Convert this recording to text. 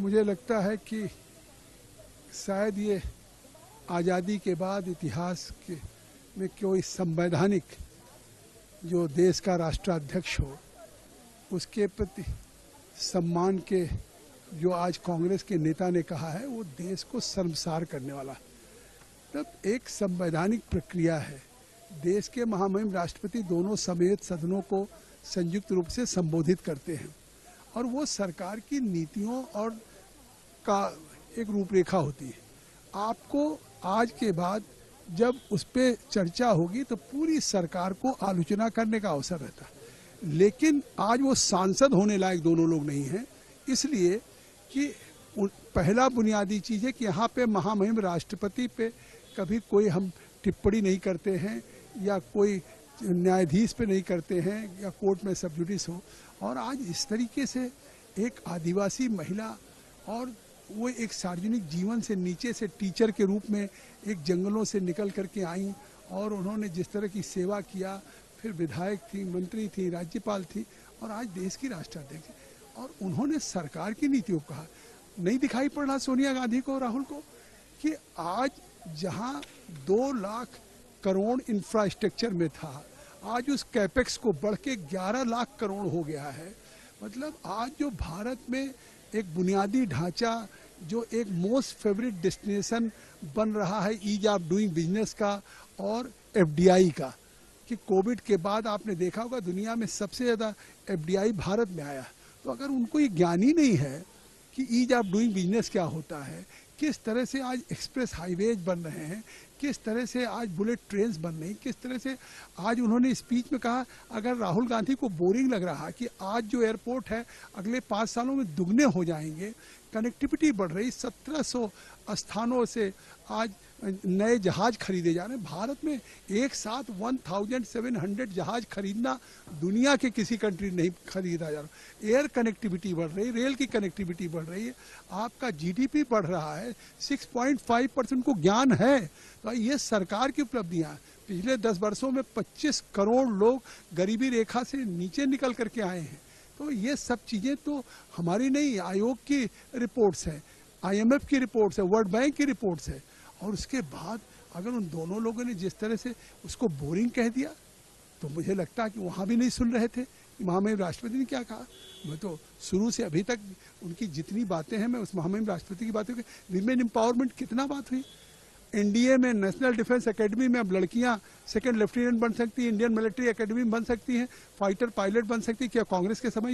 मुझे लगता है कि शायद ये आज़ादी के बाद इतिहास के में कोई संवैधानिक जो देश का राष्ट्राध्यक्ष हो उसके प्रति सम्मान के जो आज कांग्रेस के नेता ने कहा है वो देश को शर्मसार करने वाला। तब एक संवैधानिक प्रक्रिया है, देश के महामहिम राष्ट्रपति दोनों समेत सदनों को संयुक्त रूप से संबोधित करते हैं और वो सरकार की नीतियों और का एक रूपरेखा होती है। आपको आज के बाद जब उस पर चर्चा होगी तो पूरी सरकार को आलोचना करने का अवसर रहता है, लेकिन आज वो सांसद होने लायक दोनों लोग नहीं हैं, इसलिए कि पहला बुनियादी चीज़ है कि यहाँ पे महामहिम राष्ट्रपति पे कभी कोई हम टिप्पणी नहीं करते हैं या कोई न्यायाधीश पे नहीं करते हैं या कोर्ट में सब जुडिस हो। और आज इस तरीके से एक आदिवासी महिला और वो एक सार्वजनिक जीवन से नीचे से टीचर के रूप में एक जंगलों से निकल करके आई और उन्होंने जिस तरह की सेवा किया, फिर विधायक थी, मंत्री थी, राज्यपाल थी और आज देश की राष्ट्राध्यक्ष, और उन्होंने सरकार की नीतियों को कहा। नहीं दिखाई पड़ रहा सोनिया गांधी को, राहुल को, कि आज जहां 2 लाख करोड़ इंफ्रास्ट्रक्चर में था, आज उस कैपेक्स को बढ़ के 11 लाख करोड़ हो गया है। मतलब आज जो भारत में एक बुनियादी ढांचा जो एक मोस्ट फेवरेट डेस्टिनेशन बन रहा है ईज ऑफ डूइंग बिजनेस का और एफडीआई का, कि कोविड के बाद आपने देखा होगा दुनिया में सबसे ज़्यादा एफडीआई भारत में आया। तो अगर उनको ये ज्ञान ही नहीं है कि ईज ऑफ डूइंग बिजनेस क्या होता है, किस तरह से आज एक्सप्रेस हाईवेज बन रहे हैं, किस तरह से आज बुलेट ट्रेन्स बन रही, किस तरह से आज उन्होंने स्पीच में कहा अगर राहुल गांधी को बोरिंग लग रहा कि आज जो एयरपोर्ट है अगले 5 सालों में दुगने हो जाएंगे, कनेक्टिविटी बढ़ रही, 1700 स्थानों से आज नए जहाज खरीदे जा रहे हैं। भारत में एक साथ 1700 जहाज खरीदना दुनिया के किसी कंट्री नहीं खरीदा जा रहा। एयर कनेक्टिविटी बढ़ रही, रेल की कनेक्टिविटी बढ़ रही है, आपका जीडीपी बढ़ रहा है, 6.5% को ज्ञान है। तो ये सरकार की उपलब्धियां। पिछले 10 वर्षों में 25 करोड़ लोग गरीबी रेखा से नीचे निकल करके आए हैं। तो ये सब चीज़ें तो हमारी नहीं, आयोग की रिपोर्ट्स है, IMF की रिपोर्ट्स है, वर्ल्ड बैंक की रिपोर्ट्स है। और उसके बाद अगर उन दोनों लोगों ने जिस तरह से उसको बोरिंग कह दिया तो मुझे लगता है कि वहाँ भी नहीं सुन रहे थे कि महामहिम राष्ट्रपति ने क्या कहा। मैं तो शुरू से अभी तक उनकी जितनी बातें हैं मैं उस महामहिम राष्ट्रपति की बातें, विमेन एम्पावरमेंट कितना बात हुई, NDA में नेशनल डिफेंस एकेडमी में अब लड़कियां 2nd लेफ्टिनेंट बन सकती हैं, इंडियन मिलिट्री एकेडमी बन सकती हैं, फाइटर पायलट बन सकती है। क्या कांग्रेस के समय